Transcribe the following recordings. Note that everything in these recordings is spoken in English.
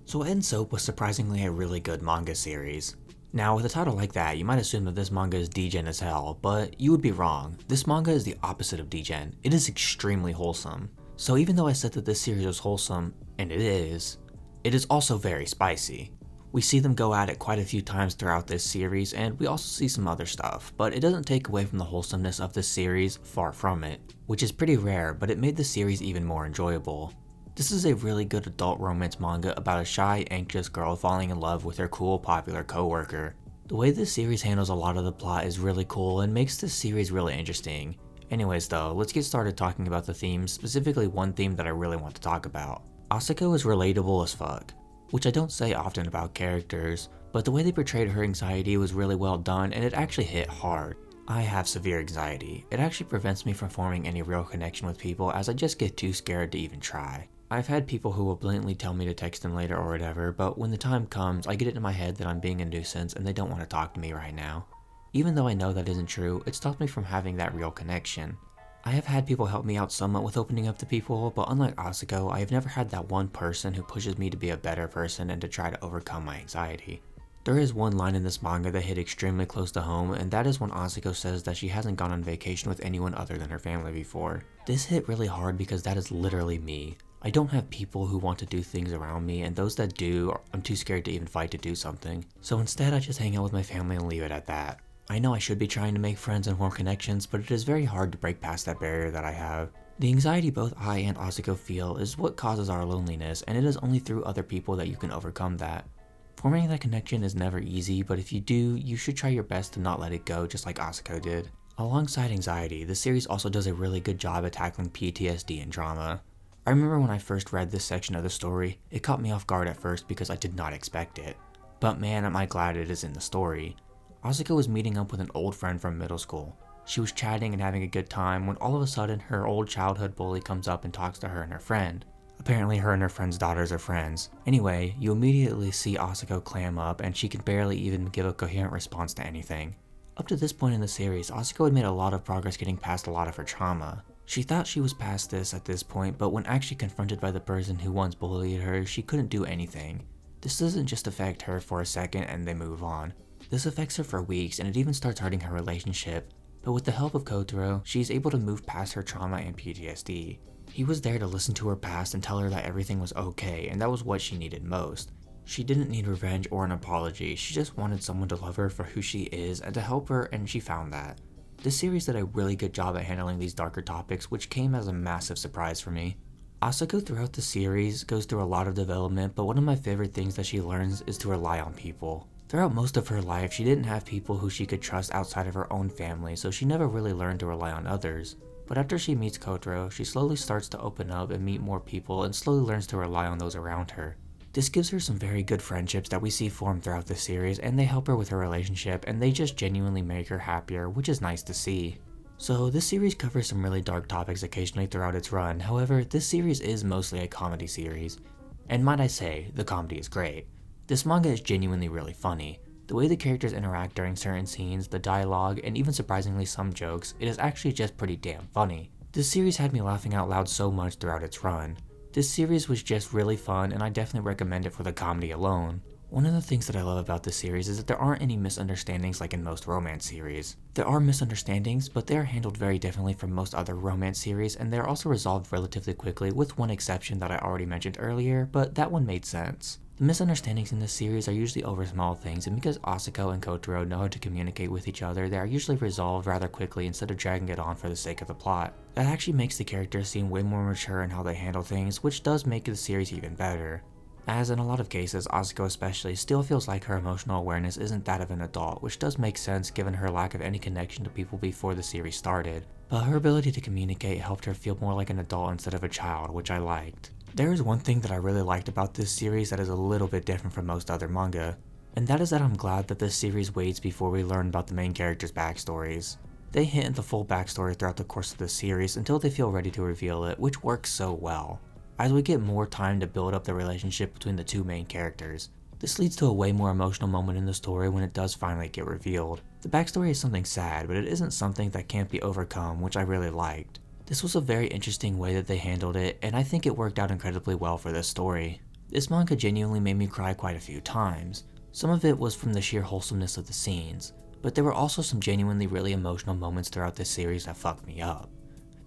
So Ed Soap was surprisingly a really good manga series. Now, with a title like that, you might assume that this manga is degen as hell, but you would be wrong. This manga is the opposite of degen. It is extremely wholesome. So even though I said that this series was wholesome, and it is also very spicy. We see them go at it quite a few times throughout this series, and we also see some other stuff, but it doesn't take away from the wholesomeness of this series, far from it, which is pretty rare, but it made the series even more enjoyable. This is a really good adult romance manga about a shy, anxious girl falling in love with her cool, popular coworker. The way this series handles a lot of the plot is really cool and makes this series really interesting. Anyways though, let's get started talking about the themes, specifically one theme that I really want to talk about. Asako is relatable as fuck, which I don't say often about characters, but the way they portrayed her anxiety was really well done and it actually hit hard. I have severe anxiety. It actually prevents me from forming any real connection with people as I just get too scared to even try. I've had people who will blatantly tell me to text them later or whatever, but when the time comes, I get it in my head that I'm being a nuisance and they don't want to talk to me right now. Even though I know that isn't true, it stops me from having that real connection. I have had people help me out somewhat with opening up to people, but unlike Asako, I have never had that one person who pushes me to be a better person and to try to overcome my anxiety. There is one line in this manga that hit extremely close to home, and that is when Asako says that she hasn't gone on vacation with anyone other than her family before. This hit really hard because that is literally me. I don't have people who want to do things around me, and those that do, I'm too scared to even fight to do something. So instead I just hang out with my family and leave it at that. I know I should be trying to make friends and form connections, but it is very hard to break past that barrier that I have. The anxiety both I and Asako feel is what causes our loneliness, and it is only through other people that you can overcome that. Forming that connection is never easy, but if you do, you should try your best to not let it go just like Asako did. Alongside anxiety, the series also does a really good job at tackling PTSD and trauma. I remember when I first read this section of the story, it caught me off guard at first because I did not expect it. But man, am I glad it is in the story. Asako was meeting up with an old friend from middle school. She was chatting and having a good time when all of a sudden her old childhood bully comes up and talks to her and her friend. Apparently her and her friend's daughters are friends. Anyway, you immediately see Asako clam up and she can barely even give a coherent response to anything. Up to this point in the series, Asako had made a lot of progress getting past a lot of her trauma. She thought she was past this at this point, but when actually confronted by the person who once bullied her, she couldn't do anything. This doesn't just affect her for a second and they move on. This affects her for weeks and it even starts hurting her relationship. But with the help of Kotaro, she's able to move past her trauma and PTSD. He was there to listen to her past and tell her that everything was okay, and that was what she needed most. She didn't need revenge or an apology, she just wanted someone to love her for who she is and to help her, and she found that. This series did a really good job at handling these darker topics, which came as a massive surprise for me. Asako throughout the series goes through a lot of development, but one of my favorite things that she learns is to rely on people. Throughout most of her life, she didn't have people who she could trust outside of her own family, so she never really learned to rely on others. But after she meets Kotaro, she slowly starts to open up and meet more people and slowly learns to rely on those around her. This gives her some very good friendships that we see form throughout the series, and they help her with her relationship, and they just genuinely make her happier, which is nice to see. So this series covers some really dark topics occasionally throughout its run, however, this series is mostly a comedy series. And might I say, the comedy is great. This manga is genuinely really funny. The way the characters interact during certain scenes, the dialogue, and even surprisingly some jokes, it is actually just pretty damn funny. This series had me laughing out loud so much throughout its run. This series was just really fun and I definitely recommend it for the comedy alone. One of the things that I love about this series is that there aren't any misunderstandings like in most romance series. There are misunderstandings, but they are handled very differently from most other romance series, and they are also resolved relatively quickly, with one exception that I already mentioned earlier, but that one made sense. The misunderstandings in this series are usually over small things, and because Asako and Kotaro know how to communicate with each other, they are usually resolved rather quickly instead of dragging it on for the sake of the plot. That actually makes the characters seem way more mature in how they handle things, which does make the series even better. As in a lot of cases, Asako especially still feels like her emotional awareness isn't that of an adult, which does make sense given her lack of any connection to people before the series started. But her ability to communicate helped her feel more like an adult instead of a child, which I liked. There is one thing that I really liked about this series that is a little bit different from most other manga, and that is that I'm glad that this series waits before we learn about the main characters' backstories. They hint at the full backstory throughout the course of the series until they feel ready to reveal it, which works so well. As we get more time to build up the relationship between the two main characters, this leads to a way more emotional moment in the story when it does finally get revealed. The backstory is something sad, but it isn't something that can't be overcome, which I really liked. This was a very interesting way that they handled it, and I think it worked out incredibly well for this story. This manga genuinely made me cry quite a few times. Some of it was from the sheer wholesomeness of the scenes, but there were also some genuinely really emotional moments throughout this series that fucked me up.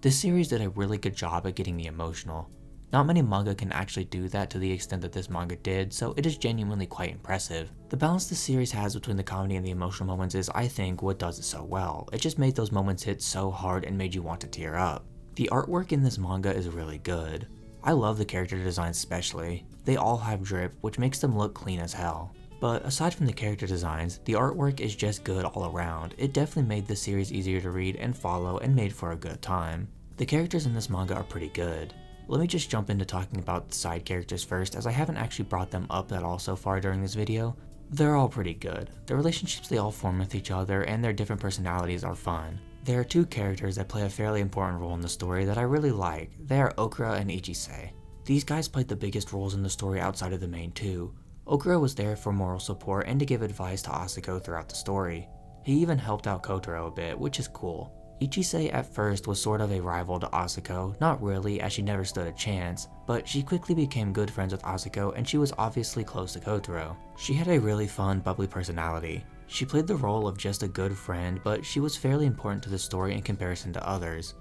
This series did a really good job at getting me emotional. Not many manga can actually do that to the extent that this manga did, so it is genuinely quite impressive. The balance this series has between the comedy and the emotional moments is, I think, what does it so well. It just made those moments hit so hard and made you want to tear up. The artwork in this manga is really good. I love the character designs especially. They all have drip, which makes them look clean as hell. But aside from the character designs, the artwork is just good all around. It definitely made this series easier to read and follow and made for a good time. The characters in this manga are pretty good. Let me just jump into talking about the side characters first, as I haven't actually brought them up at all so far during this video. They're all pretty good. The relationships they all form with each other and their different personalities are fun. There are two characters that play a fairly important role in the story that I really like. They are Okura and Ichise. These guys played the biggest roles in the story outside of the main two. Okura was there for moral support and to give advice to Asuko throughout the story. He even helped out Kotaro a bit, which is cool. Ichise at first was sort of a rival to Asuko, not really as she never stood a chance, but she quickly became good friends with Asuko and she was obviously close to Kotaro. She had a really fun, bubbly personality. She played the role of just a good friend, but she was fairly important to the story in comparison to others.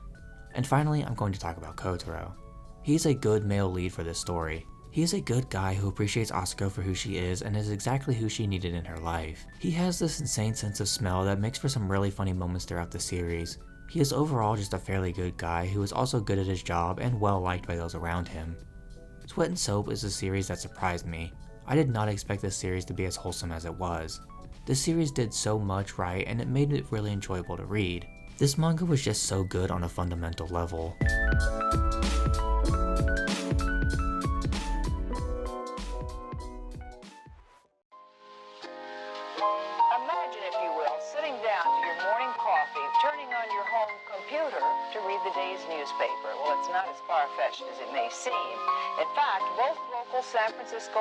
And finally, I'm going to talk about Kotaro. He's a good male lead for this story. He is a good guy who appreciates Asuko for who she is and is exactly who she needed in her life. He has this insane sense of smell that makes for some really funny moments throughout the series. He is overall just a fairly good guy who is also good at his job and well liked by those around him. Sweat and Soap is a series that surprised me. I did not expect this series to be as wholesome as it was. This series did so much right and it made it really enjoyable to read. This manga was just so good on a fundamental level. Imagine, if you will, sitting down to your morning coffee, turning on your home computer to read the day's newspaper. Well, it's not as far-fetched as it may seem. In fact, both local San Francisco